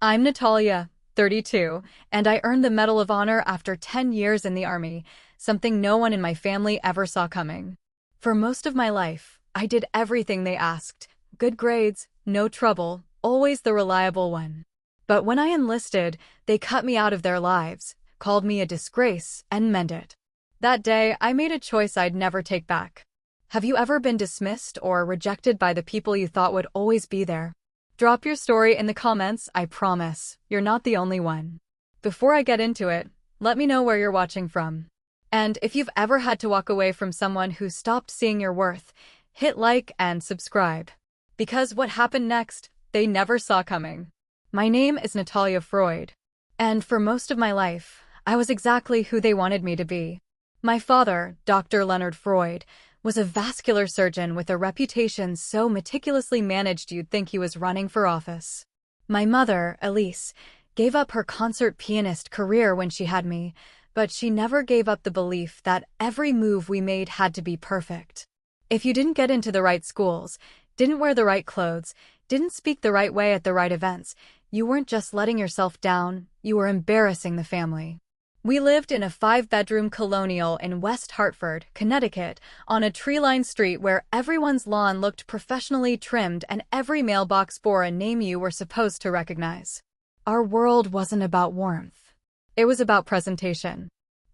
I'm Natalia, 32, and I earned the Medal of Honor after 10 years in the Army, something no one in my family ever saw coming. For most of my life, I did everything they asked. Good grades, no trouble, always the reliable one. But when I enlisted, they cut me out of their lives, called me a disgrace, and meant it. That day, I made a choice I'd never take back. Have you ever been dismissed or rejected by the people you thought would always be there? Drop your story in the comments, I promise, you're not the only one. Before I get into it, let me know where you're watching from. And if you've ever had to walk away from someone who stopped seeing your worth, hit like and subscribe. Because what happened next, they never saw coming. My name is Natalia Freud. And for most of my life, I was exactly who they wanted me to be. My father, Dr. Leonard Freud, was a vascular surgeon with a reputation so meticulously managed you'd think he was running for office. My mother, Elise, gave up her concert pianist career when she had me, but she never gave up the belief that every move we made had to be perfect. If you didn't get into the right schools, didn't wear the right clothes, didn't speak the right way at the right events, you weren't just letting yourself down, you were embarrassing the family. We lived in a 5-bedroom colonial in West Hartford, Connecticut, on a tree-lined street where everyone's lawn looked professionally trimmed and every mailbox bore a name you were supposed to recognize. Our world wasn't about warmth. It was about presentation.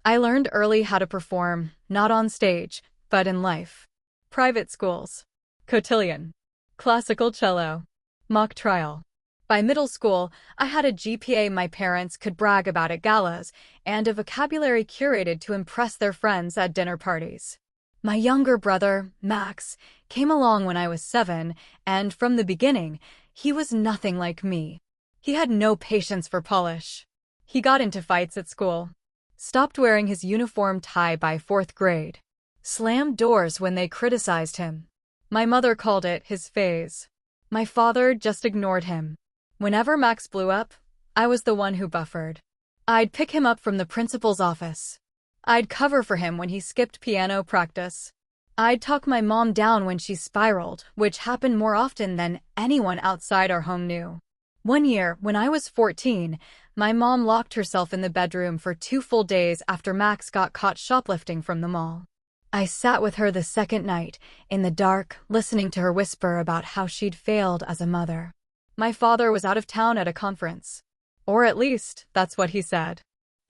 I learned early how to perform, not on stage, but in life. Private schools, cotillion, classical cello, mock trial. By middle school, I had a GPA my parents could brag about at galas, and a vocabulary curated to impress their friends at dinner parties. My younger brother, Max, came along when I was 7, and from the beginning, he was nothing like me. He had no patience for polish. He got into fights at school, stopped wearing his uniform tie by 4th grade, slammed doors when they criticized him. My mother called it his phase. My father just ignored him. Whenever Max blew up, I was the one who buffered. I'd pick him up from the principal's office. I'd cover for him when he skipped piano practice. I'd talk my mom down when she spiraled, which happened more often than anyone outside our home knew. One year, when I was 14, my mom locked herself in the bedroom for 2 full days after Max got caught shoplifting from the mall. I sat with her the second night, in the dark, listening to her whisper about how she'd failed as a mother. My father was out of town at a conference. Or at least, that's what he said.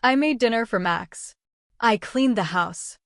I made dinner for Max. I cleaned the house.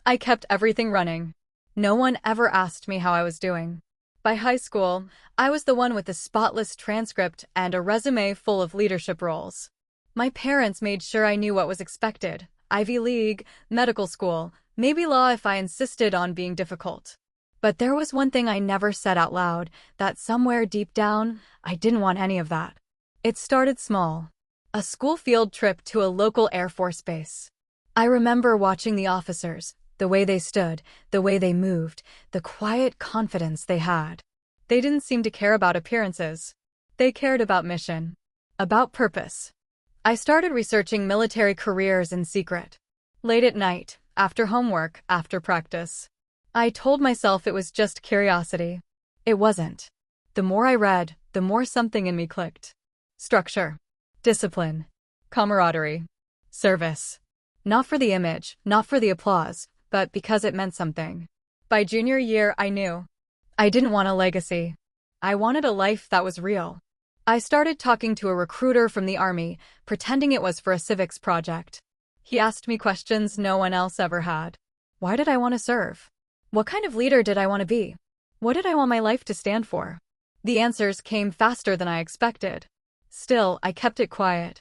I kept everything running. No one ever asked me how I was doing. By high school, I was the one with the spotless transcript and a resume full of leadership roles. My parents made sure I knew what was expected: Ivy League, medical school, maybe law if I insisted on being difficult. But there was one thing I never said out loud, that somewhere deep down, I didn't want any of that. It started small. A school field trip to a local Air Force base. I remember watching the officers, the way they stood, the way they moved, the quiet confidence they had. They didn't seem to care about appearances. They cared about mission, about purpose. I started researching military careers in secret. Late at night, after homework, after practice. I told myself it was just curiosity. It wasn't. The more I read, the more something in me clicked. Structure, discipline, camaraderie, service. Not for the image, not for the applause, but because it meant something. By junior year, I knew. I didn't want a legacy. I wanted a life that was real. I started talking to a recruiter from the Army, pretending it was for a civics project. He asked me questions no one else ever had. Why did I want to serve? What kind of leader did I want to be? What did I want my life to stand for? The answers came faster than I expected. Still, I kept it quiet.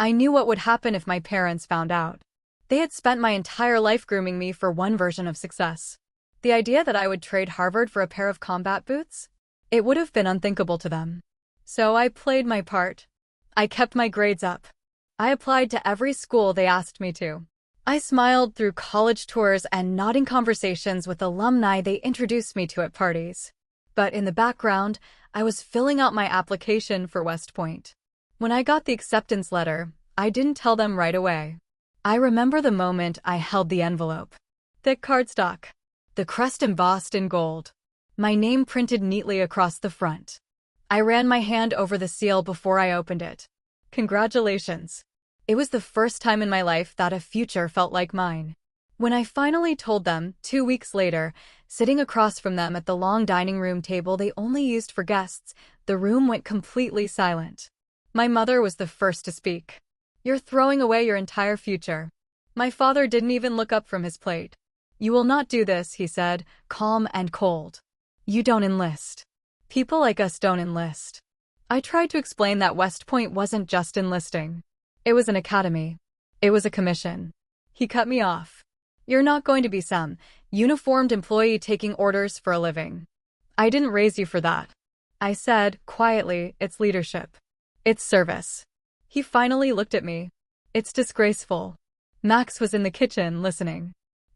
I knew what would happen if my parents found out. They had spent my entire life grooming me for one version of success. The idea that I would trade Harvard for a pair of combat boots? It would have been unthinkable to them. So I played my part. I kept my grades up. I applied to every school they asked me to. I smiled through college tours and nodding conversations with alumni they introduced me to at parties. But in the background, I was filling out my application for West Point. When I got the acceptance letter, I didn't tell them right away. I remember the moment I held the envelope. Thick cardstock. The crest embossed in gold. My name printed neatly across the front. I ran my hand over the seal before I opened it. Congratulations. It was the first time in my life that a future felt like mine. When I finally told them, 2 weeks later, sitting across from them at the long dining room table they only used for guests, the room went completely silent. My mother was the first to speak. You're throwing away your entire future. My father didn't even look up from his plate. You will not do this, he said, calm and cold. You don't enlist. People like us don't enlist. I tried to explain that West Point wasn't just enlisting. It was an academy. It was a commission. He cut me off. You're not going to be some uniformed employee taking orders for a living. I didn't raise you for that. I said, quietly, it's leadership. It's service. He finally looked at me. It's disgraceful. Max was in the kitchen, listening.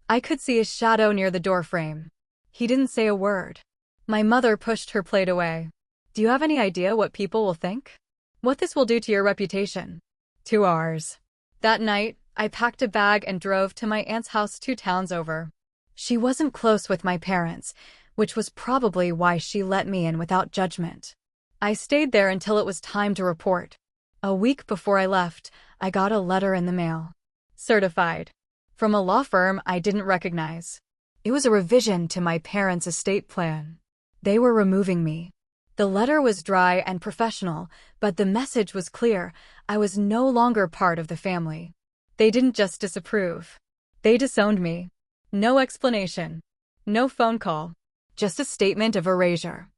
I could see his shadow near the doorframe. He didn't say a word. My mother pushed her plate away. Do you have any idea what people will think? What this will do to your reputation? 2 hours. That night, I packed a bag and drove to my aunt's house 2 towns over. She wasn't close with my parents, which was probably why she let me in without judgment. I stayed there until it was time to report. A week before I left, I got a letter in the mail. Certified. From a law firm I didn't recognize. It was a revision to my parents' estate plan. They were removing me. The letter was dry and professional, but the message was clear. I was no longer part of the family. They didn't just disapprove. They disowned me. No explanation. No phone call. Just a statement of erasure.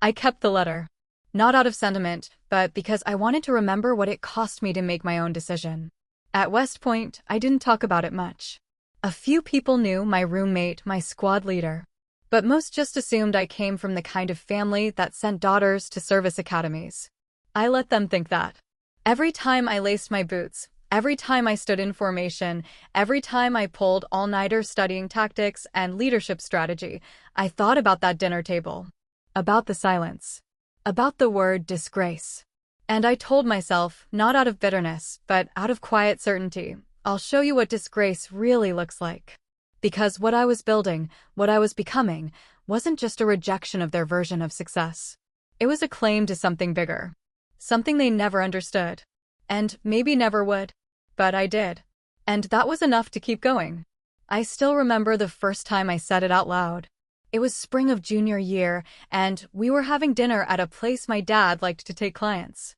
I kept the letter. Not out of sentiment, but because I wanted to remember what it cost me to make my own decision. At West Point, I didn't talk about it much. A few people knew, my roommate, my squad leader. But most just assumed I came from the kind of family that sent daughters to service academies. I let them think that. Every time I laced my boots, every time I stood in formation, every time I pulled all-nighter studying tactics and leadership strategy, I thought about that dinner table. About the silence. About the word disgrace. And I told myself, not out of bitterness, but out of quiet certainty, I'll show you what disgrace really looks like. Because what I was building, what I was becoming, wasn't just a rejection of their version of success. It was a claim to something bigger. Something they never understood. And maybe never would. But I did. And that was enough to keep going. I still remember the first time I said it out loud. It was spring of junior year, and we were having dinner at a place my dad liked to take clients.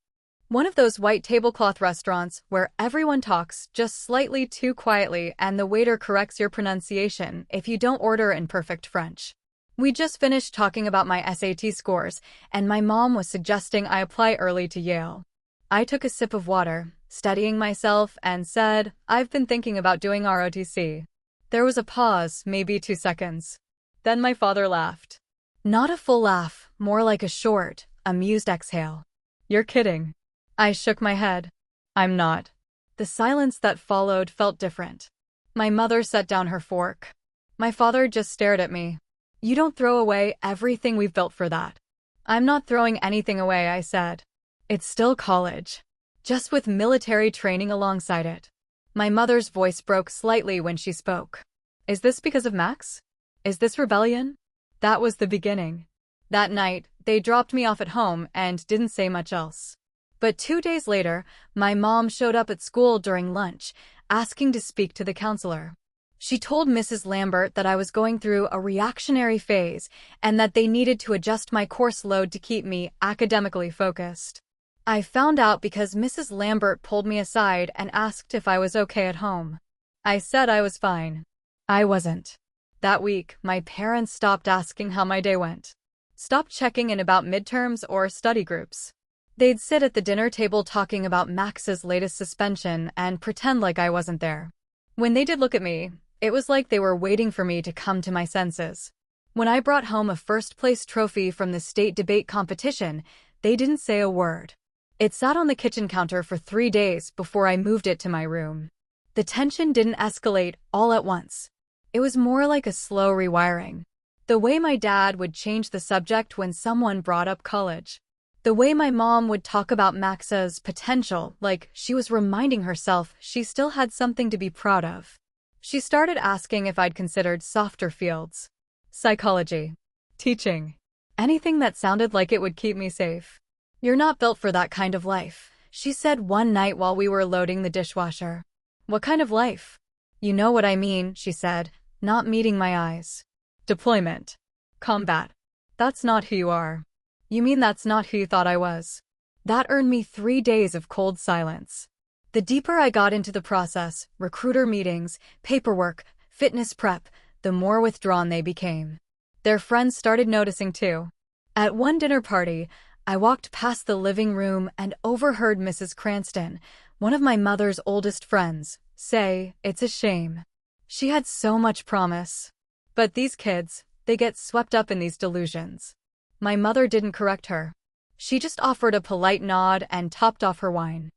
One of those white tablecloth restaurants where everyone talks just slightly too quietly and the waiter corrects your pronunciation if you don't order in perfect French. We just finished talking about my SAT scores, and my mom was suggesting I apply early to Yale. I took a sip of water, steadying myself, and said, I've been thinking about doing ROTC. There was a pause, maybe 2 seconds. Then my father laughed. Not a full laugh, more like a short, amused exhale. You're kidding. I shook my head. I'm not. The silence that followed felt different. My mother set down her fork. My father just stared at me. You don't throw away everything we've built for that. I'm not throwing anything away, I said. It's still college. Just with military training alongside it. My mother's voice broke slightly when she spoke. Is this because of Max? Is this rebellion? That was the beginning. That night, they dropped me off at home and didn't say much else. But 2 days later, my mom showed up at school during lunch, asking to speak to the counselor. She told Mrs. Lambert that I was going through a reactionary phase and that they needed to adjust my course load to keep me academically focused. I found out because Mrs. Lambert pulled me aside and asked if I was okay at home. I said I was fine. I wasn't. That week, my parents stopped asking how my day went. Stopped checking in about midterms or study groups. They'd sit at the dinner table talking about Max's latest suspension and pretend like I wasn't there. When they did look at me, it was like they were waiting for me to come to my senses. When I brought home a first-place trophy from the state debate competition, they didn't say a word. It sat on the kitchen counter for 3 days before I moved it to my room. The tension didn't escalate all at once. It was more like a slow rewiring. The way my dad would change the subject when someone brought up college. The way my mom would talk about Max's potential, like she was reminding herself she still had something to be proud of. She started asking if I'd considered softer fields. Psychology. Teaching. Anything that sounded like it would keep me safe. You're not built for that kind of life, she said one night while we were loading the dishwasher. What kind of life? You know what I mean, she said, not meeting my eyes. Deployment. Combat. That's not who you are. You mean that's not who you thought I was? That earned me 3 days of cold silence. The deeper I got into the process, recruiter meetings, paperwork, fitness prep, the more withdrawn they became. Their friends started noticing too. At one dinner party, I walked past the living room and overheard Mrs. Cranston, one of my mother's oldest friends, say, "It's a shame. She had so much promise. But these kids, they get swept up in these delusions." My mother didn't correct her. She just offered a polite nod and topped off her wine.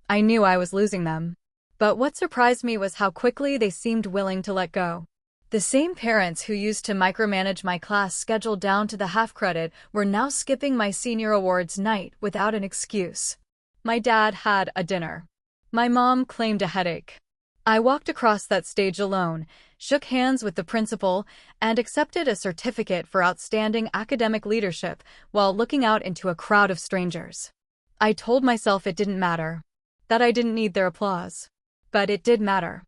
I knew I was losing them. But what surprised me was how quickly they seemed willing to let go. The same parents who used to micromanage my class schedule down to the half credit were now skipping my senior awards night without an excuse. My dad had a dinner. My mom claimed a headache. I walked across that stage alone, shook hands with the principal, and accepted a certificate for outstanding academic leadership while looking out into a crowd of strangers. I told myself it didn't matter, that I didn't need their applause. But it did matter.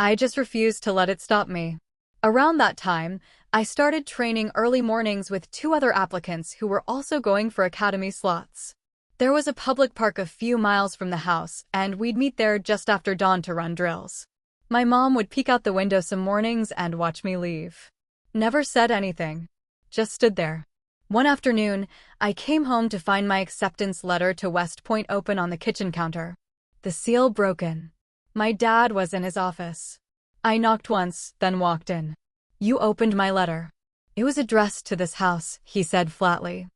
I just refused to let it stop me. Around that time, I started training early mornings with 2 other applicants who were also going for academy slots. There was a public park a few miles from the house, and we'd meet there just after dawn to run drills. My mom would peek out the window some mornings and watch me leave. Never said anything. Just stood there. One afternoon, I came home to find my acceptance letter to West Point open on the kitchen counter. The seal broken. My dad was in his office. I knocked once, then walked in. "You opened my letter." "It was addressed to this house," he said flatly.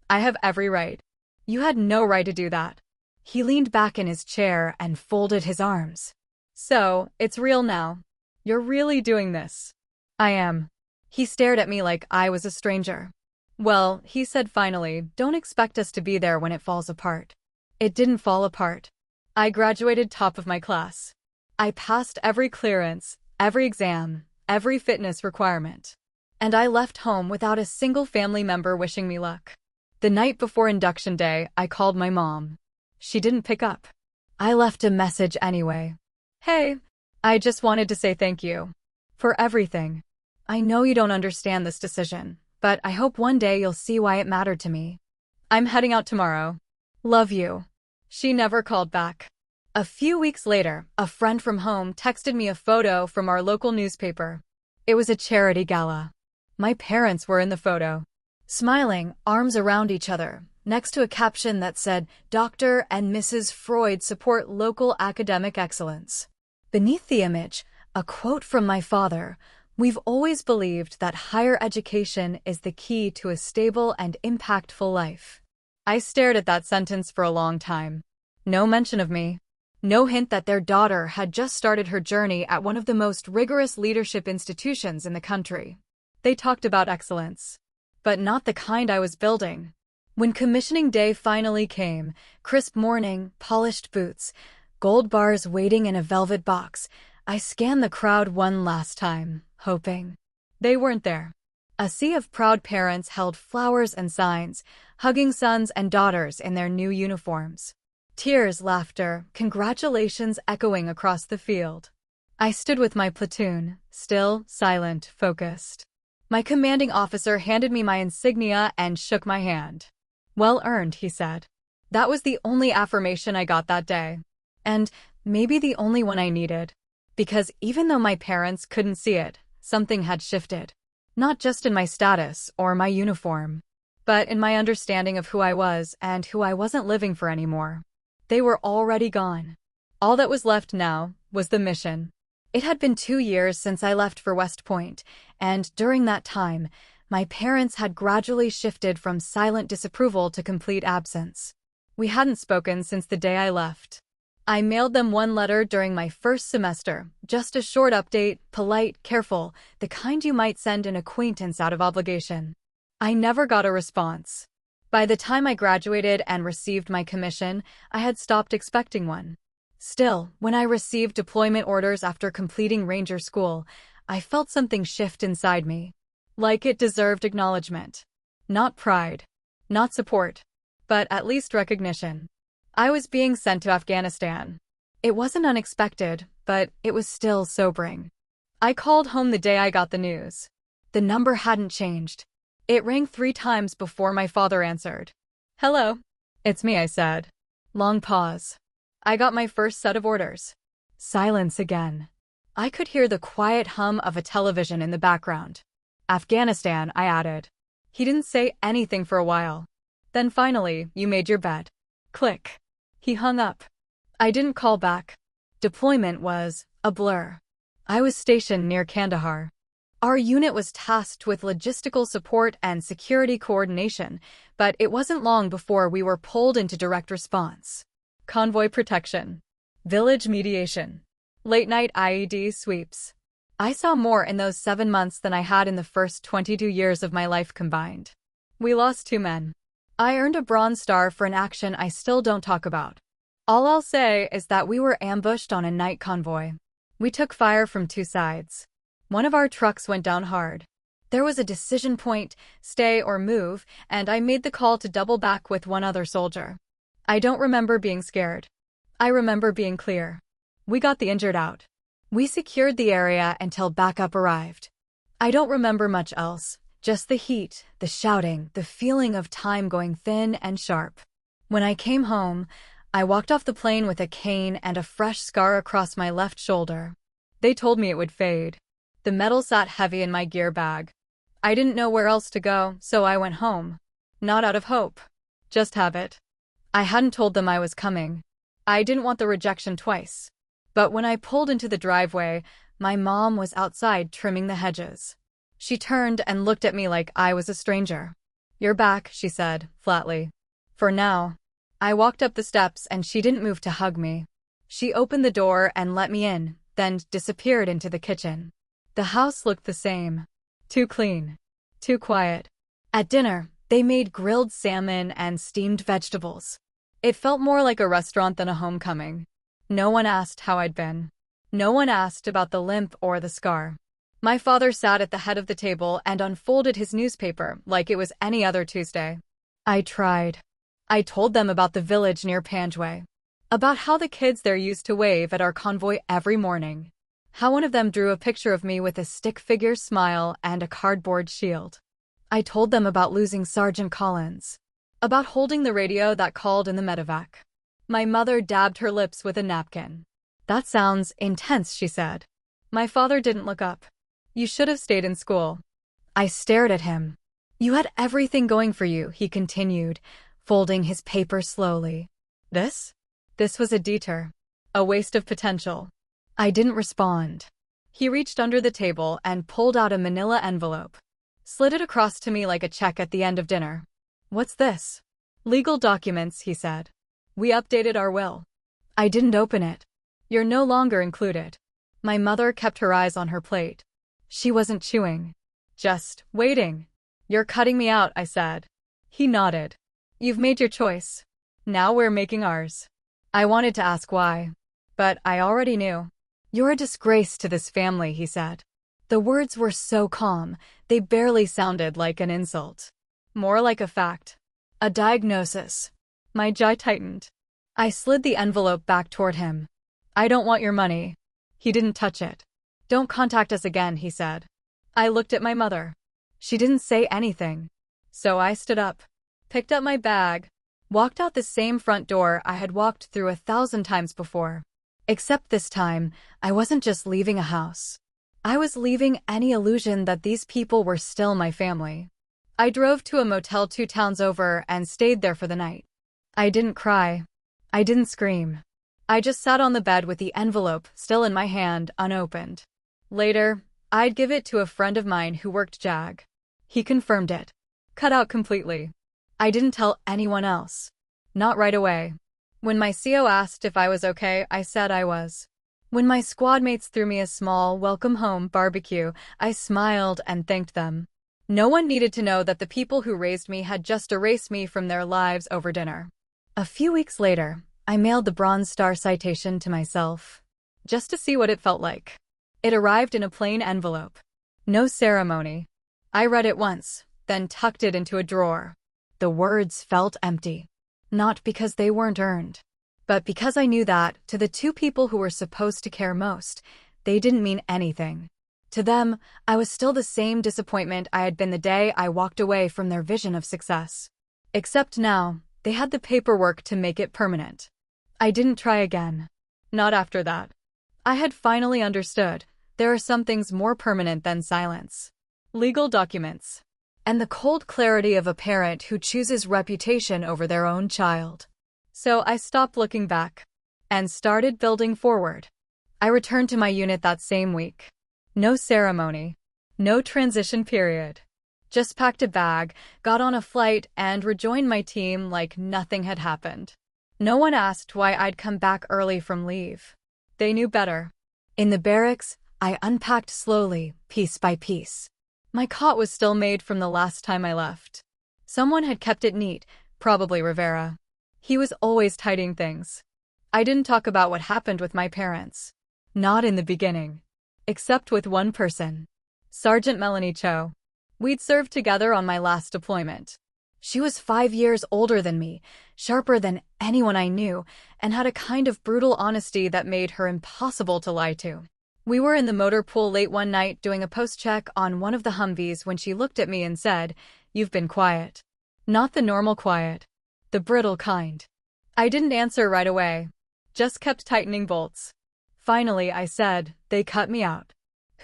"I have every right." "You had no right to do that." He leaned back in his chair and folded his arms. "So, it's real now. You're really doing this." "I am." He stared at me like I was a stranger. "Well," he said finally, "don't expect us to be there when it falls apart." It didn't fall apart. I graduated top of my class. I passed every clearance, every exam, every fitness requirement. And I left home without a single family member wishing me luck. The night before induction day, I called my mom. She didn't pick up. I left a message anyway. "Hey, I just wanted to say thank you for everything. I know you don't understand this decision, but I hope one day you'll see why it mattered to me. I'm heading out tomorrow. Love you." She never called back. A few weeks later, a friend from home texted me a photo from our local newspaper. It was a charity gala. My parents were in the photo, smiling, arms around each other, next to a caption that said, "Dr. and Mrs. Freud support local academic excellence." Beneath the image, a quote from my father: "We've always believed that higher education is the key to a stable and impactful life." I stared at that sentence for a long time. No mention of me. No hint that their daughter had just started her journey at one of the most rigorous leadership institutions in the country. They talked about excellence, but not the kind I was building. When commissioning day finally came, crisp morning, polished boots, gold bars waiting in a velvet box, I scanned the crowd one last time, hoping. They weren't there. A sea of proud parents held flowers and signs, hugging sons and daughters in their new uniforms. Tears, laughter, congratulations echoing across the field. I stood with my platoon, still, silent, focused. My commanding officer handed me my insignia and shook my hand. "Well earned," he said. That was the only affirmation I got that day. And maybe the only one I needed. Because even though my parents couldn't see it, something had shifted. Not just in my status or my uniform, but in my understanding of who I was and who I wasn't living for anymore. They were already gone. All that was left now was the mission. It had been 2 years since I left for West Point, and during that time, my parents had gradually shifted from silent disapproval to complete absence. We hadn't spoken since the day I left. I mailed them one letter during my first semester, just a short update, polite, careful, the kind you might send an acquaintance out of obligation. I never got a response. By the time I graduated and received my commission, I had stopped expecting one. Still, when I received deployment orders after completing Ranger School, I felt something shift inside me. Like it deserved acknowledgement. Not pride. Not support. But at least recognition. I was being sent to Afghanistan. It wasn't unexpected, but it was still sobering. I called home the day I got the news. The number hadn't changed. It rang 3 times before my father answered. "Hello." "It's me," I said. Long pause. "I got my first set of orders." Silence again. I could hear the quiet hum of a television in the background. "Afghanistan," I added. He didn't say anything for a while. Then finally, "You made your bed." Click. He hung up. I didn't call back. Deployment was a blur. I was stationed near Kandahar. Our unit was tasked with logistical support and security coordination, but it wasn't long before we were pulled into direct response. Convoy protection. Village mediation. Late-night IED sweeps. I saw more in those 7 months than I had in the first 22 years of my life combined. We lost 2 men. I earned a Bronze Star for an action I still don't talk about. All I'll say is that we were ambushed on a night convoy. We took fire from 2 sides. One of our trucks went down hard. There was a decision point, stay or move, and I made the call to double back with 1 other soldier. I don't remember being scared. I remember being clear. We got the injured out. We secured the area until backup arrived. I don't remember much else, just the heat, the shouting, the feeling of time going thin and sharp. When I came home, I walked off the plane with a cane and a fresh scar across my left shoulder. They told me it would fade. The metal sat heavy in my gear bag. I didn't know where else to go, so I went home. Not out of hope. Just habit. I hadn't told them I was coming. I didn't want the rejection twice. But when I pulled into the driveway, my mom was outside trimming the hedges. She turned and looked at me like I was a stranger. "You're back," she said, flatly. "For now." I walked up the steps and she didn't move to hug me. She opened the door and let me in, then disappeared into the kitchen. The house looked the same. Too clean. Too quiet. At dinner, they made grilled salmon and steamed vegetables. It felt more like a restaurant than a homecoming. No one asked how I'd been. No one asked about the limp or the scar. My father sat at the head of the table and unfolded his newspaper like it was any other Tuesday. I tried. I told them about the village near Panjway. About how the kids there used to wave at our convoy every morning. How one of them drew a picture of me with a stick figure smile and a cardboard shield. I told them about losing Sergeant Collins. About holding the radio that called in the medevac. My mother dabbed her lips with a napkin. "That sounds intense," she said. My father didn't look up. "You should have stayed in school." I stared at him. "You had everything going for you," he continued, folding his paper slowly. This was a detour. A waste of potential. I didn't respond. He reached under the table and pulled out a manila envelope. Slid it across to me like a check at the end of dinner. "What's this?" "Legal documents," he said. "We updated our will." I didn't open it. "You're no longer included." My mother kept her eyes on her plate. She wasn't chewing. Just waiting. "You're cutting me out," I said. He nodded. "You've made your choice. Now we're making ours." I wanted to ask why, but I already knew. "You're a disgrace to this family," he said. The words were so calm, they barely sounded like an insult. More like a fact. A diagnosis. My jaw tightened. I slid the envelope back toward him. "I don't want your money." He didn't touch it. "Don't contact us again," he said. I looked at my mother. She didn't say anything. So I stood up, picked up my bag, walked out the same front door I had walked through 1,000 times before. Except this time, I wasn't just leaving a house. I was leaving any illusion that these people were still my family. I drove to a motel 2 towns over and stayed there for the night. I didn't cry. I didn't scream. I just sat on the bed with the envelope still in my hand, unopened. Later, I'd give it to a friend of mine who worked JAG. He confirmed it. Cut out completely. I didn't tell anyone else. Not right away. When my CO asked if I was okay, I said I was. When my squad mates threw me a small welcome home barbecue, I smiled and thanked them. No one needed to know that the people who raised me had just erased me from their lives over dinner. A few weeks later, I mailed the Bronze Star citation to myself, just to see what it felt like. It arrived in a plain envelope. No ceremony. I read it once, then tucked it into a drawer. The words felt empty. Not because they weren't earned, But because I knew that, to the two people who were supposed to care most, they didn't mean anything. To them, I was still the same disappointment I had been the day I walked away from their vision of success. Except now, they had the paperwork to make it permanent. I didn't try again. Not after that. I had finally understood there are some things more permanent than silence. Legal documents. And the cold clarity of a parent who chooses reputation over their own child. So I stopped looking back and started building forward. I returned to my unit that same week. No ceremony. No transition period. Just packed a bag, got on a flight, and rejoined my team like nothing had happened. No one asked why I'd come back early from leave. They knew better. In the barracks, I unpacked slowly, piece by piece. My cot was still made from the last time I left. Someone had kept it neat, probably Rivera. He was always tidying things. I didn't talk about what happened with my parents. Not in the beginning. Except with one person. Sergeant Melanie Cho. We'd served together on my last deployment. She was 5 years older than me, sharper than anyone I knew, and had a kind of brutal honesty that made her impossible to lie to. We were in the motor pool late one night doing a post-check on one of the Humvees when she looked at me and said, "You've been quiet." Not the normal quiet. The brittle kind. I didn't answer right away. Just kept tightening bolts. Finally, I said, "They cut me out."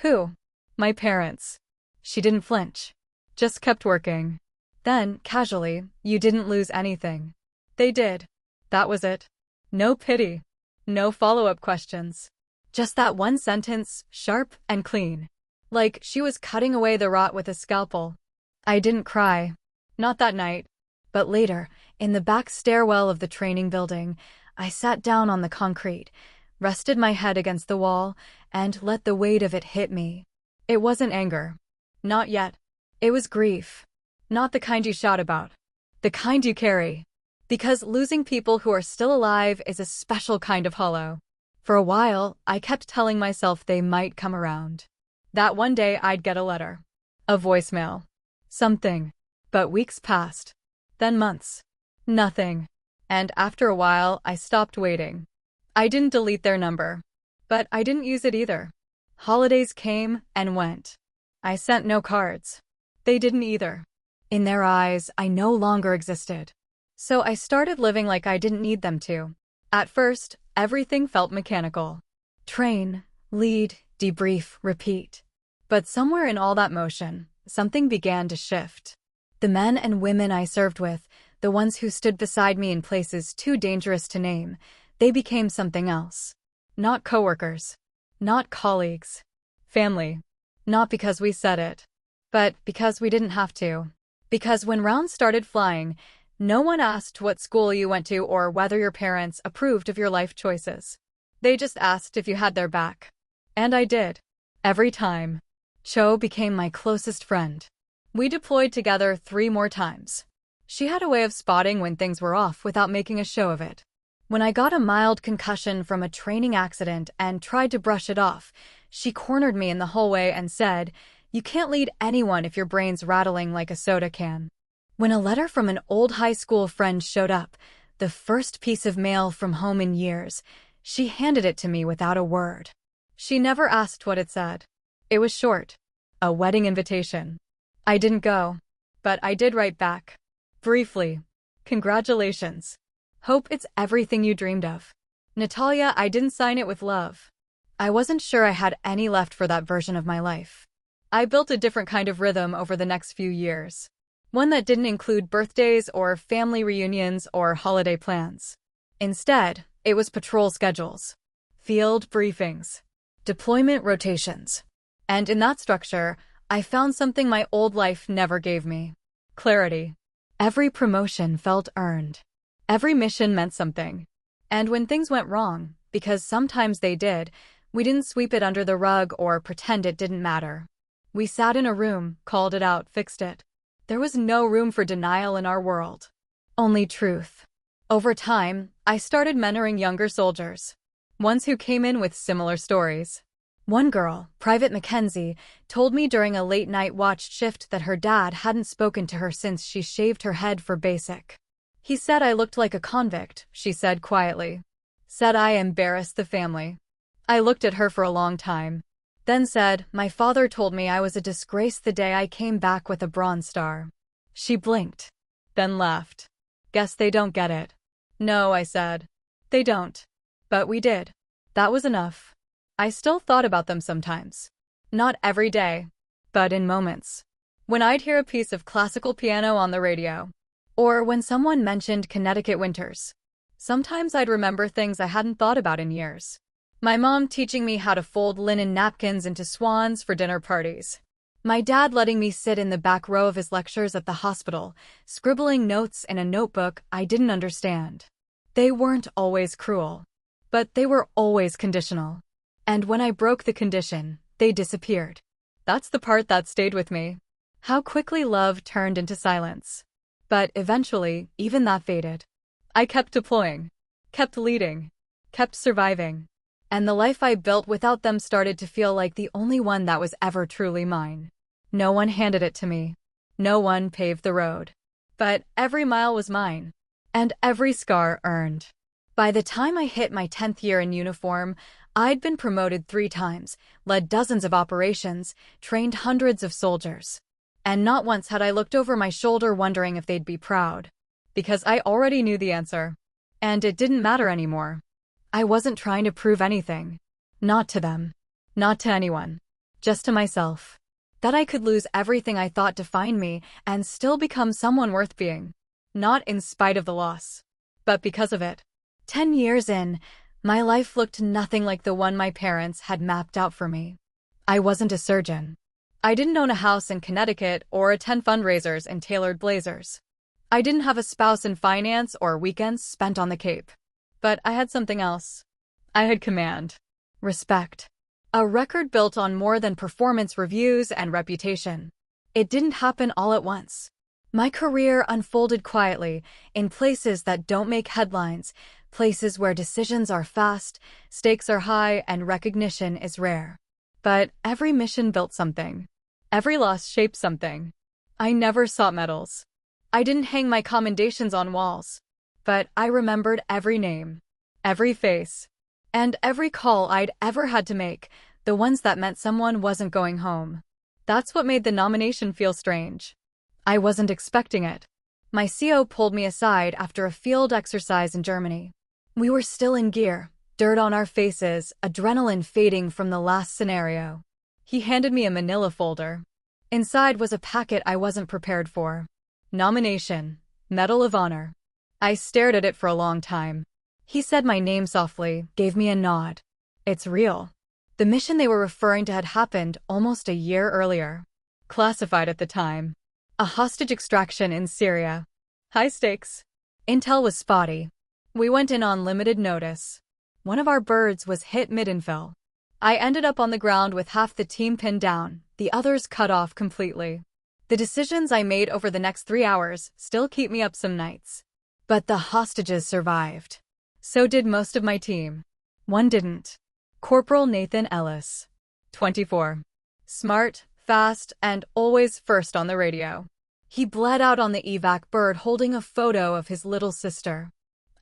"Who?" "My parents." She didn't flinch. Just kept working. Then, casually, "You didn't lose anything." "They did." That was it. No pity. No follow-up questions. Just that one sentence, sharp and clean. Like she was cutting away the rot with a scalpel. I didn't cry. Not that night. But later, in the back stairwell of the training building, I sat down on the concrete, rested my head against the wall, and let the weight of it hit me. It wasn't anger. Not yet. It was grief. Not the kind you shout about. The kind you carry. Because losing people who are still alive is a special kind of hollow. For a while, I kept telling myself they might come around. That one day I'd get a letter. A voicemail. Something. But weeks passed. Then months. Nothing. And after a while, I stopped waiting. I didn't delete their number. But I didn't use it either. Holidays came and went. I sent no cards. They didn't either. In their eyes, I no longer existed. So I started living like I didn't need them to. At first, everything felt mechanical. Train, lead, debrief, repeat. But somewhere in all that motion, something began to shift. The men and women I served with, the ones who stood beside me in places too dangerous to name, they became something else. Not coworkers. Not colleagues. Family. Not because we said it. But because we didn't have to. Because when rounds started flying, no one asked what school you went to or whether your parents approved of your life choices. They just asked if you had their back. And I did. Every time. Cho became my closest friend. We deployed together 3 more times. She had a way of spotting when things were off without making a show of it. When I got a mild concussion from a training accident and tried to brush it off, she cornered me in the hallway and said, "You can't lead anyone if your brain's rattling like a soda can." When a letter from an old high school friend showed up, the first piece of mail from home in years, she handed it to me without a word. She never asked what it said. It was short. A wedding invitation. I didn't go. But I did write back. Briefly. "Congratulations. Hope it's everything you dreamed of. Natalia, I didn't sign it with love." I wasn't sure I had any left for that version of my life. I built a different kind of rhythm over the next few years. One that didn't include birthdays or family reunions or holiday plans. Instead, it was patrol schedules, field briefings, deployment rotations. And in that structure, I found something my old life never gave me. Clarity. Every promotion felt earned. Every mission meant something. And when things went wrong, because sometimes they did, we didn't sweep it under the rug or pretend it didn't matter. We sat in a room, called it out, fixed it. There was no room for denial in our world. Only truth. Over time, I started mentoring younger soldiers. Ones who came in with similar stories. One girl, Private Mackenzie, told me during a late-night watch shift that her dad hadn't spoken to her since she shaved her head for basic. "He said I looked like a convict," she said quietly. Said I embarrassed the family. I looked at her for a long time. Then said, my father told me I was a disgrace the day I came back with a Bronze Star. She blinked. Then laughed. Guess they don't get it. No, I said. They don't. But we did. That was enough. I still thought about them sometimes. Not every day, but in moments. When I'd hear a piece of classical piano on the radio, or when someone mentioned Connecticut winters. Sometimes I'd remember things I hadn't thought about in years. My mom teaching me how to fold linen napkins into swans for dinner parties. My dad letting me sit in the back row of his lectures at the hospital, scribbling notes in a notebook I didn't understand. They weren't always cruel, but they were always conditional. And when I broke the condition, they disappeared. That's the part that stayed with me. How quickly love turned into silence. But eventually, even that faded. I kept deploying, kept leading, kept surviving. And the life I built without them started to feel like the only one that was ever truly mine. No one handed it to me. No one paved the road. But every mile was mine. And every scar earned. By the time I hit my 10th year in uniform, I'd been promoted 3 times, led dozens of operations, trained hundreds of soldiers. And not once had I looked over my shoulder wondering if they'd be proud. Because I already knew the answer. And it didn't matter anymore. I wasn't trying to prove anything. Not to them. Not to anyone. Just to myself. That I could lose everything I thought defined me and still become someone worth being. Not in spite of the loss, but because of it. 10 years in, my life looked nothing like the one my parents had mapped out for me. I wasn't a surgeon. I didn't own a house in Connecticut or attend fundraisers in tailored blazers. I didn't have a spouse in finance or weekends spent on the Cape. But I had something else. I had command. Respect. A record built on more than performance reviews and reputation. It didn't happen all at once. My career unfolded quietly, in places that don't make headlines, places where decisions are fast, stakes are high, and recognition is rare. But every mission built something. Every loss shaped something. I never sought medals. I didn't hang my commendations on walls. But I remembered every name, every face, and every call I'd ever had to make, the ones that meant someone wasn't going home. That's what made the nomination feel strange. I wasn't expecting it. My CO pulled me aside after a field exercise in Germany. We were still in gear, dirt on our faces, adrenaline fading from the last scenario. He handed me a manila folder. Inside was a packet I wasn't prepared for. Nomination, Medal of Honor. I stared at it for a long time. He said my name softly, gave me a nod. It's real. The mission they were referring to had happened almost a year earlier. Classified at the time. A hostage extraction in Syria. High stakes. Intel was spotty. We went in on limited notice. One of our birds was hit mid-infill. I ended up on the ground with half the team pinned down, the others cut off completely. The decisions I made over the next 3 hours still keep me up some nights. But the hostages survived. So did most of my team. One didn't. Corporal Nathan Ellis. 24. Smart, fast, and always first on the radio. He bled out on the evac bird holding a photo of his little sister.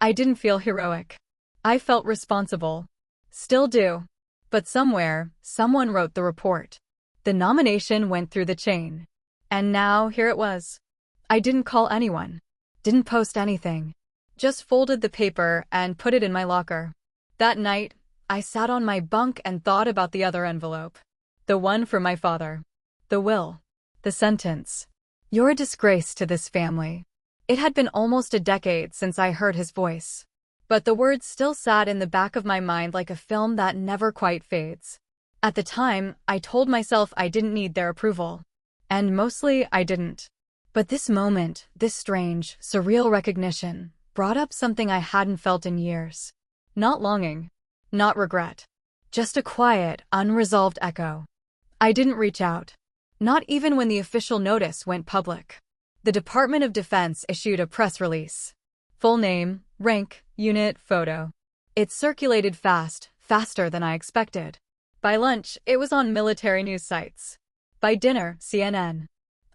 I didn't feel heroic. I felt responsible. Still do. But somewhere, someone wrote the report. The nomination went through the chain. And now, here it was. I didn't call anyone. Didn't post anything. Just folded the paper and put it in my locker. That night, I sat on my bunk and thought about the other envelope. The one for my father. The will. The sentence. You're a disgrace to this family. It had been almost a decade since I heard his voice. But the words still sat in the back of my mind like a film that never quite fades. At the time, I told myself I didn't need their approval. And mostly, I didn't. But this moment, this strange, surreal recognition, brought up something I hadn't felt in years. Not longing. Not regret. Just a quiet, unresolved echo. I didn't reach out. Not even when the official notice went public. The Department of Defense issued a press release. Full name, rank, unit, photo. It circulated fast, faster than I expected. By lunch, it was on military news sites. By dinner, CNN.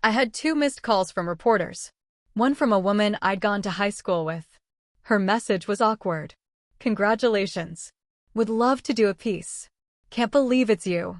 I had 2 missed calls from reporters. One from a woman I'd gone to high school with. Her message was awkward. Congratulations. Would love to do a piece. Can't believe it's you.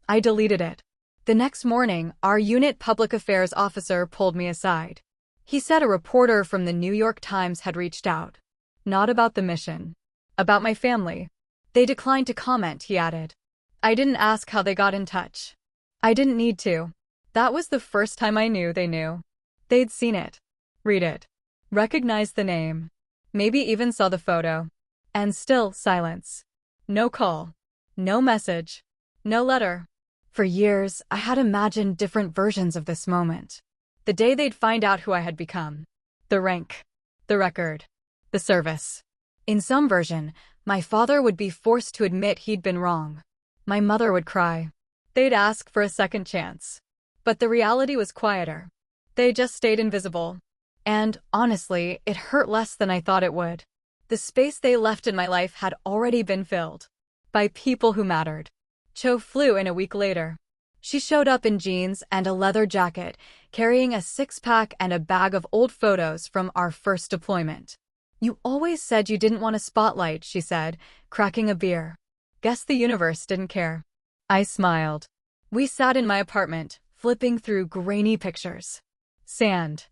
I deleted it. The next morning, our unit public affairs officer pulled me aside. He said a reporter from the New York Times had reached out. Not about the mission. About my family. They declined to comment, he added. I didn't ask how they got in touch. I didn't need to. That was the first time I knew they knew. They'd seen it. Read it. Recognized the name. Maybe even saw the photo. And still silence. No call. No message. No letter. For years, I had imagined different versions of this moment. The day they'd find out who I had become. The rank. The record. The service. In some version, my father would be forced to admit he'd been wrong. My mother would cry. They'd ask for a second chance. But the reality was quieter. They just stayed invisible. And, honestly, it hurt less than I thought it would. The space they left in my life had already been filled. By people who mattered. Cho flew in a week later. She showed up in jeans and a leather jacket, carrying a six-pack and a bag of old photos from our first deployment. You always said you didn't want a spotlight, she said, cracking a beer. Guess the universe didn't care. I smiled. We sat in my apartment, flipping through grainy pictures. Sand.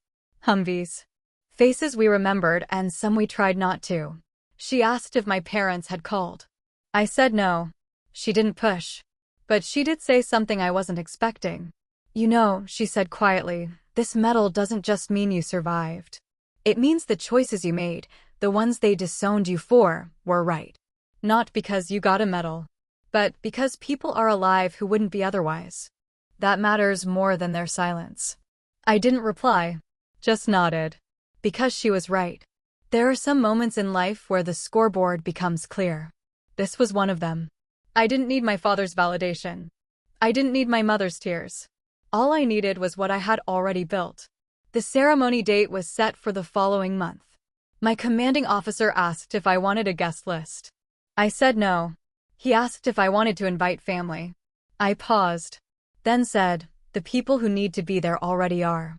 Humvees. Faces we remembered and some we tried not to. She asked if my parents had called. I said no. She didn't push. But she did say something I wasn't expecting. You know, she said quietly, this medal doesn't just mean you survived. It means the choices you made, the ones they disowned you for, were right. Not because you got a medal, but because people are alive who wouldn't be otherwise. That matters more than their silence. I didn't reply, just nodded. Because she was right. There are some moments in life where the scoreboard becomes clear. This was one of them. I didn't need my father's validation. I didn't need my mother's tears. All I needed was what I had already built. The ceremony date was set for the following month. My commanding officer asked if I wanted a guest list. I said no. He asked if I wanted to invite family. I paused. Then said, the people who need to be there already are.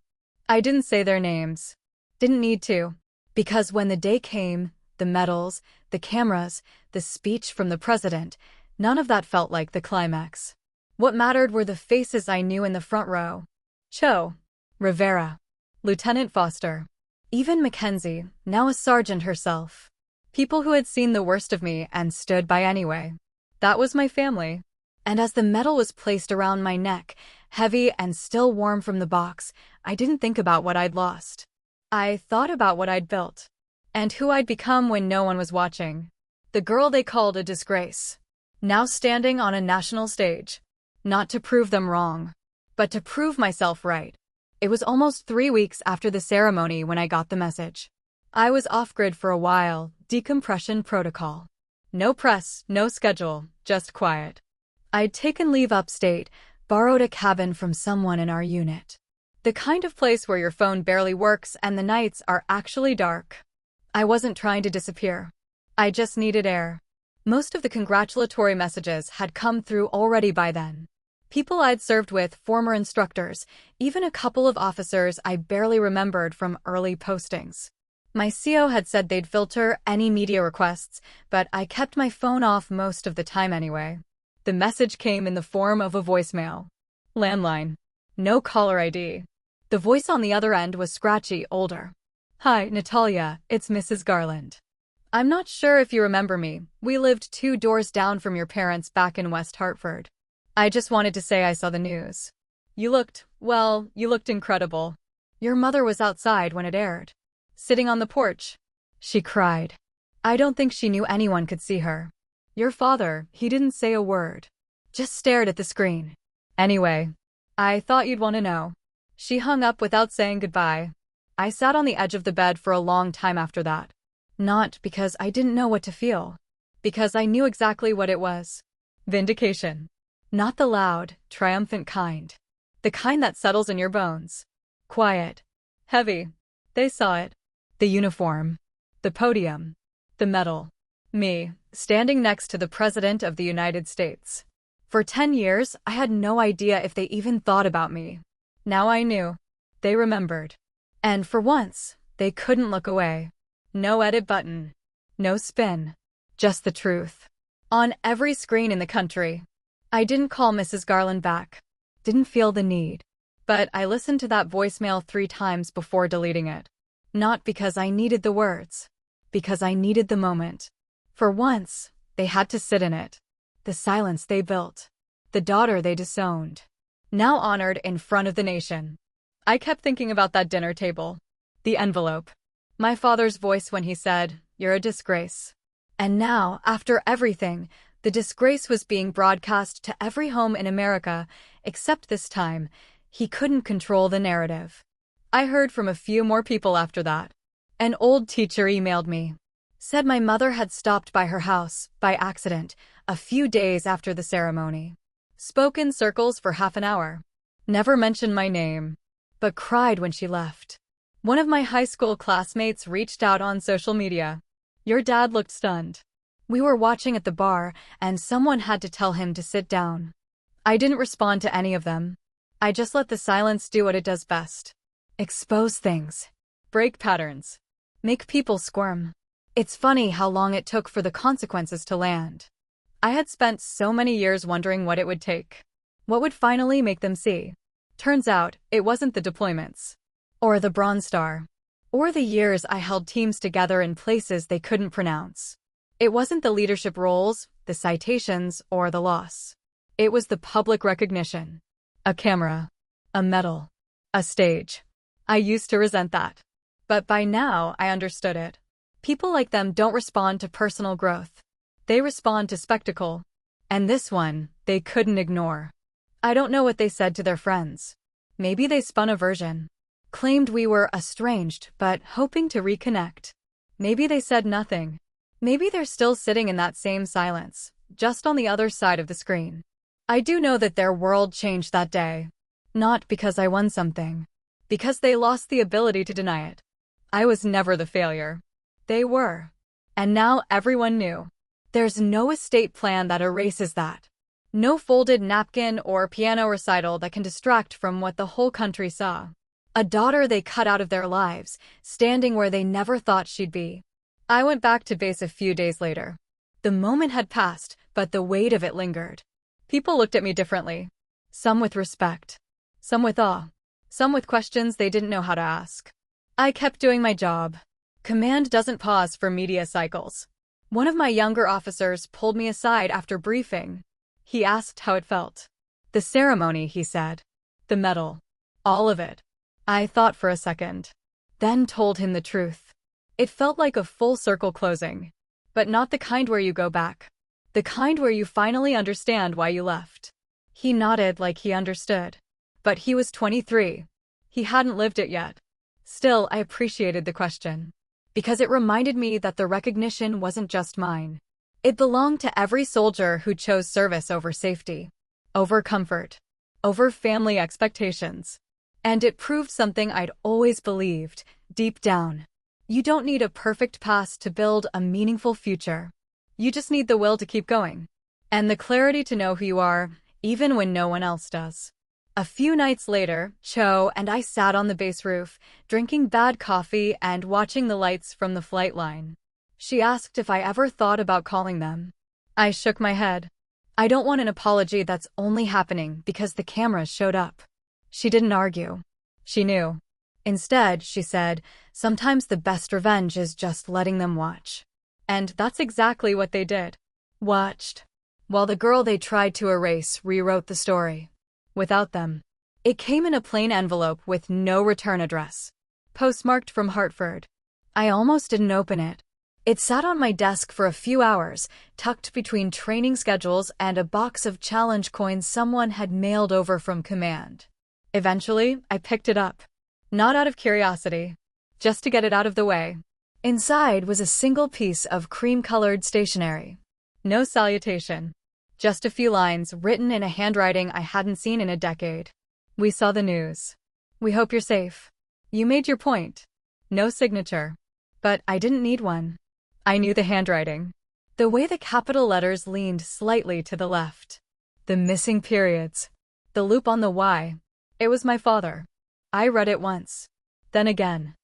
I didn't say their names. Didn't need to. Because when the day came, the medals, the cameras, the speech from the president, none of that felt like the climax. What mattered were the faces I knew in the front row. Cho. Rivera. Lieutenant Foster. Even Mackenzie, now a sergeant herself. People who had seen the worst of me and stood by anyway. That was my family. And as the medal was placed around my neck, heavy and still warm from the box, I didn't think about what I'd lost. I thought about what I'd built. And who I'd become when no one was watching. The girl they called a disgrace. Now standing on a national stage. Not to prove them wrong, but to prove myself right. It was almost 3 weeks after the ceremony when I got the message. I was off-grid for a while, decompression protocol. No press, no schedule, just quiet. I'd taken leave upstate, borrowed a cabin from someone in our unit. The kind of place where your phone barely works and the nights are actually dark. I wasn't trying to disappear. I just needed air. Most of the congratulatory messages had come through already by then. People I'd served with, former instructors, even a couple of officers I barely remembered from early postings. My CO had said they'd filter any media requests, but I kept my phone off most of the time anyway. The message came in the form of a voicemail. Landline. No caller ID. The voice on the other end was scratchy, older. Hi, Natalia, it's Mrs. Garland. I'm not sure if you remember me. We lived 2 doors down from your parents back in West Hartford. I just wanted to say I saw the news. You looked incredible. Your mother was outside when it aired. Sitting on the porch. She cried. I don't think she knew anyone could see her. Your father, he didn't say a word. Just stared at the screen. Anyway, I thought you'd want to know. She hung up without saying goodbye. I sat on the edge of the bed for a long time after that. Not because I didn't know what to feel. Because I knew exactly what it was. Vindication. Not the loud, triumphant kind. The kind that settles in your bones. Quiet. Heavy. They saw it. The uniform. The podium. The medal. Me, standing next to the President of the United States. For 10 years, I had no idea if they even thought about me. Now I knew. They remembered. And for once, they couldn't look away. No edit button. No spin. Just the truth. On every screen in the country. I didn't call Mrs. Garland back. Didn't feel the need. But I listened to that voicemail 3 times before deleting it. Not because I needed the words. Because I needed the moment. For once, they had to sit in it. The silence they built. The daughter they disowned. Now honored in front of the nation. I kept thinking about that dinner table. The envelope. My father's voice when he said, "You're a disgrace." And now, after everything, the disgrace was being broadcast to every home in America, except this time, he couldn't control the narrative. I heard from a few more people after that. An old teacher emailed me. Said my mother had stopped by her house, by accident, a few days after the ceremony. Spoke in circles for half an hour. Never mentioned my name. But cried when she left. One of my high school classmates reached out on social media. Your dad looked stunned. We were watching at the bar, and someone had to tell him to sit down. I didn't respond to any of them. I just let the silence do what it does best. Expose things. Break patterns. Make people squirm. It's funny how long it took for the consequences to land. I had spent so many years wondering what it would take. What would finally make them see? Turns out, it wasn't the deployments. Or the Bronze Star. Or the years I held teams together in places they couldn't pronounce. It wasn't the leadership roles, the citations, or the loss. It was the public recognition. A camera. A medal. A stage. I used to resent that. But by now, I understood it. People like them don't respond to personal growth. They respond to spectacle. And this one, they couldn't ignore. I don't know what they said to their friends. Maybe they spun a version. Claimed we were estranged, but hoping to reconnect. Maybe they said nothing. Maybe they're still sitting in that same silence, just on the other side of the screen. I do know that their world changed that day. Not because I won something. Because they lost the ability to deny it. I was never the failure. They were. And now everyone knew. There's no estate plan that erases that. No folded napkin or piano recital that can distract from what the whole country saw. A daughter they cut out of their lives, standing where they never thought she'd be. I went back to base a few days later. The moment had passed, but the weight of it lingered. People looked at me differently. Some with respect. Some with awe. Some with questions they didn't know how to ask. I kept doing my job. Command doesn't pause for media cycles. One of my younger officers pulled me aside after briefing. He asked how it felt. The ceremony, he said. The medal. All of it. I thought for a second. Then told him the truth. It felt like a full circle closing. But not the kind where you go back. The kind where you finally understand why you left. He nodded like he understood. But he was 23. He hadn't lived it yet. Still, I appreciated the question. Because it reminded me that the recognition wasn't just mine. It belonged to every soldier who chose service over safety. Over comfort. Over family expectations. And it proved something I'd always believed, deep down. You don't need a perfect past to build a meaningful future. You just need the will to keep going. And the clarity to know who you are, even when no one else does. A few nights later, Cho and I sat on the base roof, drinking bad coffee and watching the lights from the flight line. She asked if I ever thought about calling them. I shook my head. I don't want an apology that's only happening because the cameras showed up. She didn't argue. She knew. Instead, she said, sometimes the best revenge is just letting them watch. And that's exactly what they did. Watched. While the girl they tried to erase rewrote the story. Without them. It came in a plain envelope with no return address. Postmarked from Hartford. I almost didn't open it. It sat on my desk for a few hours, tucked between training schedules and a box of challenge coins someone had mailed over from command. Eventually, I picked it up. Not out of curiosity. Just to get it out of the way. Inside was a single piece of cream-colored stationery. No salutation. Just a few lines written in a handwriting I hadn't seen in a decade. We saw the news. We hope you're safe. You made your point. No signature. But I didn't need one. I knew the handwriting. The way the capital letters leaned slightly to the left. The missing periods. The loop on the Y. It was my father. I read it once. Then again.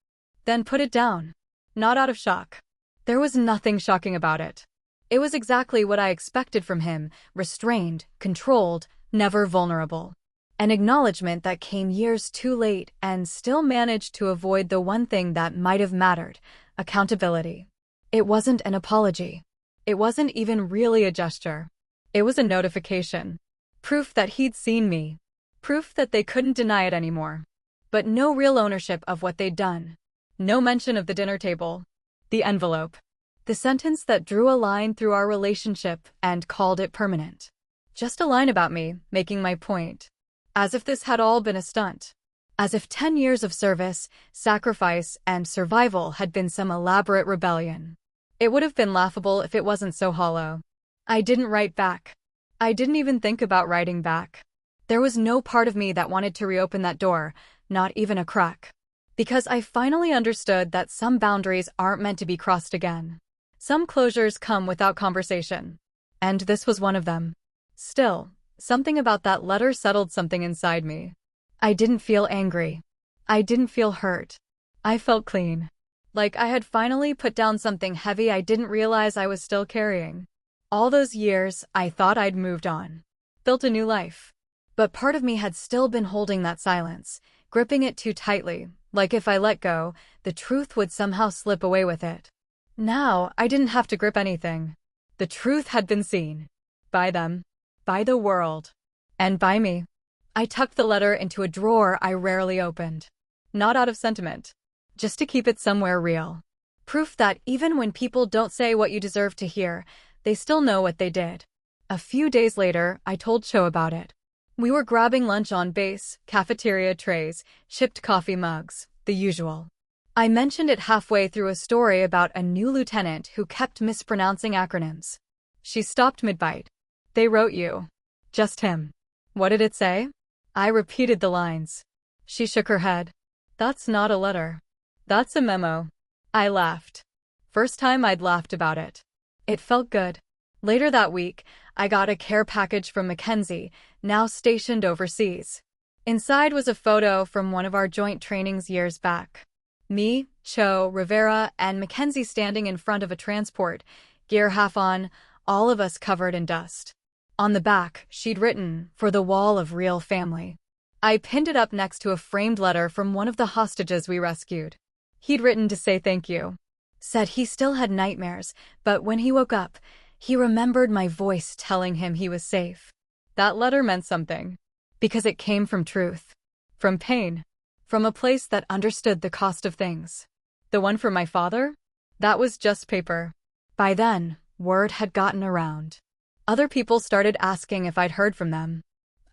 Then put it down. Not out of shock. There was nothing shocking about it. It was exactly what I expected from him, restrained, controlled, never vulnerable. An acknowledgement that came years too late and still managed to avoid the one thing that might have mattered: accountability. It wasn't an apology. It wasn't even really a gesture. It was a notification. Proof that he'd seen me. Proof that they couldn't deny it anymore. But no real ownership of what they'd done. No mention of the dinner table. The envelope. The sentence that drew a line through our relationship and called it permanent. Just a line about me, making my point. As if this had all been a stunt. As if 10 years of service, sacrifice, and survival had been some elaborate rebellion. It would have been laughable if it wasn't so hollow. I didn't write back. I didn't even think about writing back. There was no part of me that wanted to reopen that door, not even a crack. Because I finally understood that some boundaries aren't meant to be crossed again. Some closures come without conversation. And this was one of them. Still, something about that letter settled something inside me. I didn't feel angry. I didn't feel hurt. I felt clean. Like I had finally put down something heavy I didn't realize I was still carrying. All those years, I thought I'd moved on. Built a new life. But part of me had still been holding that silence, gripping it too tightly, like if I let go, the truth would somehow slip away with it. Now, I didn't have to grip anything. The truth had been seen. By them. By the world. And by me. I tucked the letter into a drawer I rarely opened. Not out of sentiment. Just to keep it somewhere real. Proof that even when people don't say what you deserve to hear, they still know what they did. A few days later, I told Cho about it. We were grabbing lunch on base, cafeteria trays, shipped coffee mugs, the usual. I mentioned it halfway through a story about a new lieutenant who kept mispronouncing acronyms. She stopped mid-bite. They wrote you. Just him. What did it say? I repeated the lines. She shook her head. That's not a letter. That's a memo. I laughed. First time I'd laughed about it. It felt good. Later that week, I got a care package from Mackenzie, now stationed overseas. Inside was a photo from one of our joint trainings years back. Me, Cho, Rivera, and Mackenzie standing in front of a transport, gear half on, all of us covered in dust. On the back, she'd written, "For the wall of real family." I pinned it up next to a framed letter from one of the hostages we rescued. He'd written to say thank you. Said he still had nightmares, but when he woke up, he remembered my voice telling him he was safe. That letter meant something. Because it came from truth. From pain. From a place that understood the cost of things. The one from my father? That was just paper. By then, word had gotten around. Other people started asking if I'd heard from them.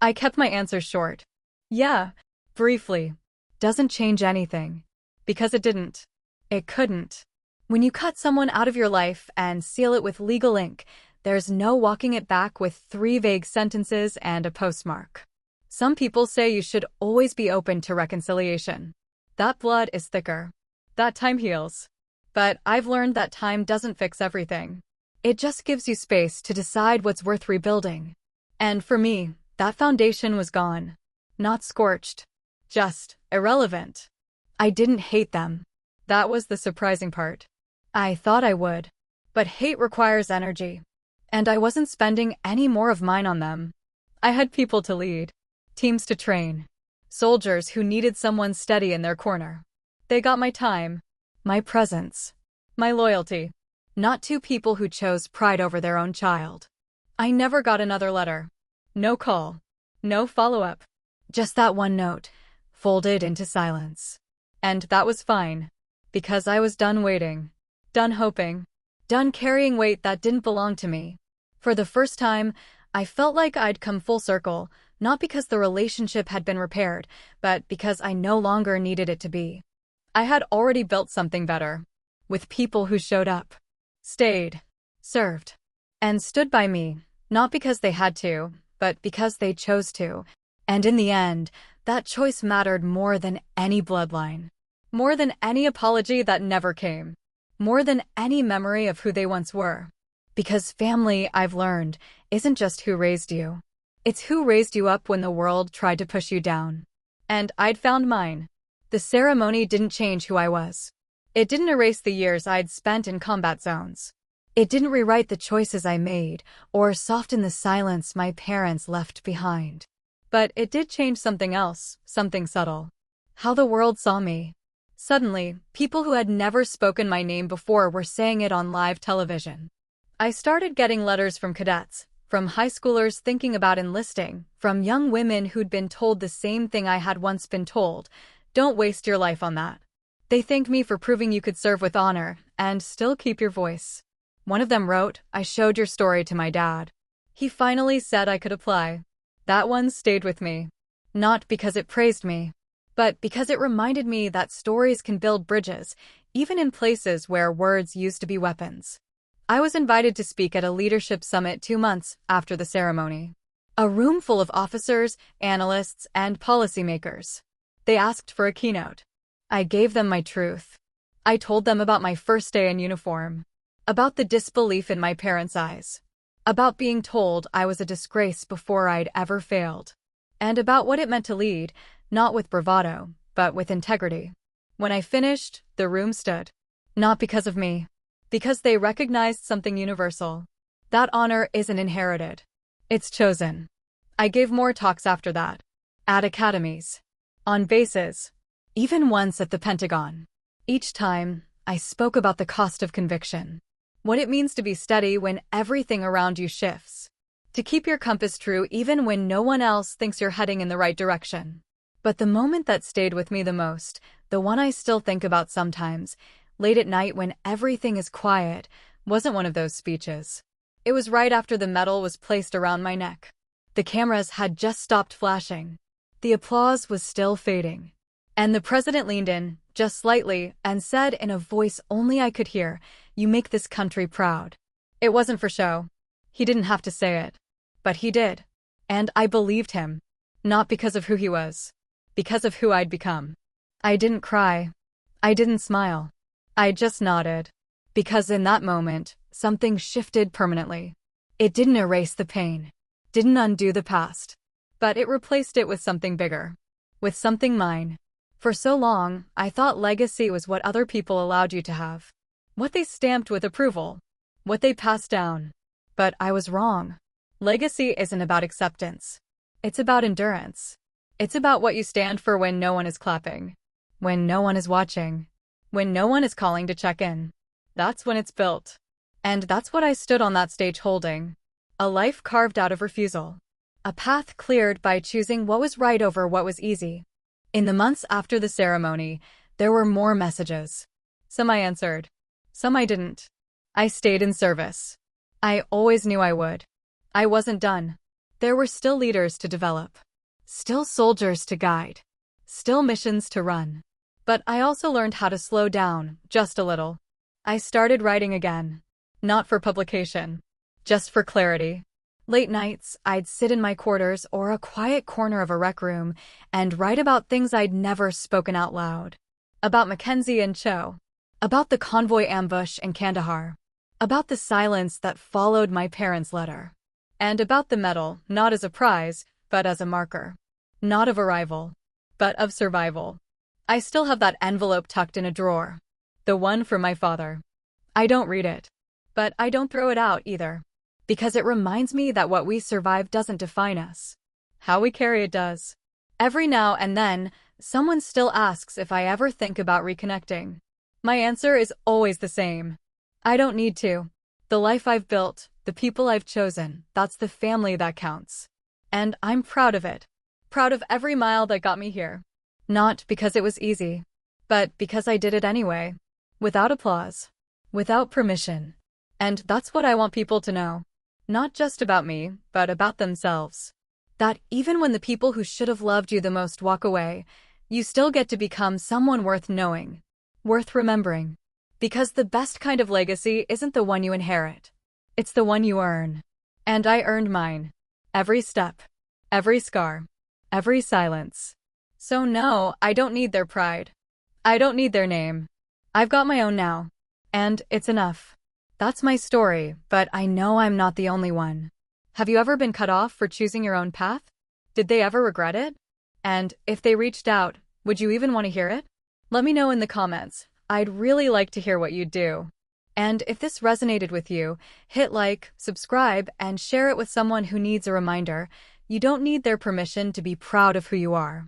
I kept my answers short. Yeah, briefly. Doesn't change anything. Because it didn't. It couldn't. When you cut someone out of your life and seal it with legal ink, there's no walking it back with 3 vague sentences and a postmark. Some people say you should always be open to reconciliation. That blood is thicker. That time heals. But I've learned that time doesn't fix everything. It just gives you space to decide what's worth rebuilding. And for me, that foundation was gone. Not scorched. Just irrelevant. I didn't hate them. That was the surprising part. I thought I would. But hate requires energy. And I wasn't spending any more of mine on them. I had people to lead. Teams to train. Soldiers who needed someone steady in their corner. They got my time. My presence. My loyalty. Not 2 people who chose pride over their own child. I never got another letter. No call. No follow-up. Just that one note, folded into silence. And that was fine. Because I was done waiting. Done hoping. Done carrying weight that didn't belong to me. For the first time, I felt like I'd come full circle, not because the relationship had been repaired, but because I no longer needed it to be. I had already built something better. With people who showed up. Stayed. Served. And stood by me, not because they had to, but because they chose to. And in the end, that choice mattered more than any bloodline. More than any apology that never came. More than any memory of who they once were. Because family, I've learned, isn't just who raised you. It's who raised you up when the world tried to push you down. And I'd found mine. The ceremony didn't change who I was. It didn't erase the years I'd spent in combat zones. It didn't rewrite the choices I made or soften the silence my parents left behind. But it did change something else, something subtle. How the world saw me. Suddenly, people who had never spoken my name before were saying it on live television. I started getting letters from cadets, from high schoolers thinking about enlisting, from young women who'd been told the same thing I had once been told: don't waste your life on that. They thanked me for proving you could serve with honor and still keep your voice. One of them wrote, "I showed your story to my dad. He finally said I could apply." That one stayed with me. Not because it praised me, but because it reminded me that stories can build bridges, even in places where words used to be weapons. I was invited to speak at a leadership summit 2 months after the ceremony. A room full of officers, analysts, and policymakers. They asked for a keynote. I gave them my truth. I told them about my first day in uniform, about the disbelief in my parents' eyes, about being told I was a disgrace before I'd ever failed, and about what it meant to lead, not with bravado, but with integrity. When I finished, the room stood. Not because of me, because they recognized something universal. That honor isn't inherited. It's chosen. I gave more talks after that. At academies. On bases. Even once at the Pentagon. Each time, I spoke about the cost of conviction. What it means to be steady when everything around you shifts. To keep your compass true even when no one else thinks you're heading in the right direction. But the moment that stayed with me the most, the one I still think about sometimes, late at night when everything is quiet, wasn't one of those speeches. It was right after the medal was placed around my neck. The cameras had just stopped flashing. The applause was still fading. And the president leaned in, just slightly, and said in a voice only I could hear, "You make this country proud." It wasn't for show. He didn't have to say it. But he did. And I believed him. Not because of who he was. Because of who I'd become. I didn't cry. I didn't smile. I just nodded. Because in that moment, something shifted permanently. It didn't erase the pain. Didn't undo the past. But it replaced it with something bigger. With something mine. For so long, I thought legacy was what other people allowed you to have. What they stamped with approval. What they passed down. But I was wrong. Legacy isn't about acceptance. It's about endurance. It's about what you stand for when no one is clapping. When no one is watching. When no one is calling to check in. That's when it's built. And that's what I stood on that stage holding. A life carved out of refusal. A path cleared by choosing what was right over what was easy. In the months after the ceremony, there were more messages. Some I answered. Some I didn't. I stayed in service. I always knew I would. I wasn't done. There were still leaders to develop. Still soldiers to guide. Still missions to run. But I also learned how to slow down, just a little. I started writing again. Not for publication. Just for clarity. Late nights, I'd sit in my quarters or a quiet corner of a rec room and write about things I'd never spoken out loud. About Mackenzie and Cho. About the convoy ambush in Kandahar. About the silence that followed my parents' letter. And about the medal, not as a prize, but as a marker. Not of arrival, but of survival. I still have that envelope tucked in a drawer. The one from my father. I don't read it. But I don't throw it out either. Because it reminds me that what we survive doesn't define us. How we carry it does. Every now and then, someone still asks if I ever think about reconnecting. My answer is always the same. I don't need to. The life I've built, the people I've chosen, that's the family that counts. And I'm proud of it. Proud of every mile that got me here. Not because it was easy, but because I did it anyway. Without applause. Without permission. And that's what I want people to know. Not just about me, but about themselves. That even when the people who should have loved you the most walk away, you still get to become someone worth knowing. Worth remembering. Because the best kind of legacy isn't the one you inherit. It's the one you earn. And I earned mine. Every step. Every scar. Every silence. So no, I don't need their pride. I don't need their name. I've got my own now. And it's enough. That's my story, but I know I'm not the only one. Have you ever been cut off for choosing your own path? Did they ever regret it? And if they reached out, would you even want to hear it? Let me know in the comments. I'd really like to hear what you'd do. And if this resonated with you, hit like, subscribe, and share it with someone who needs a reminder. You don't need their permission to be proud of who you are.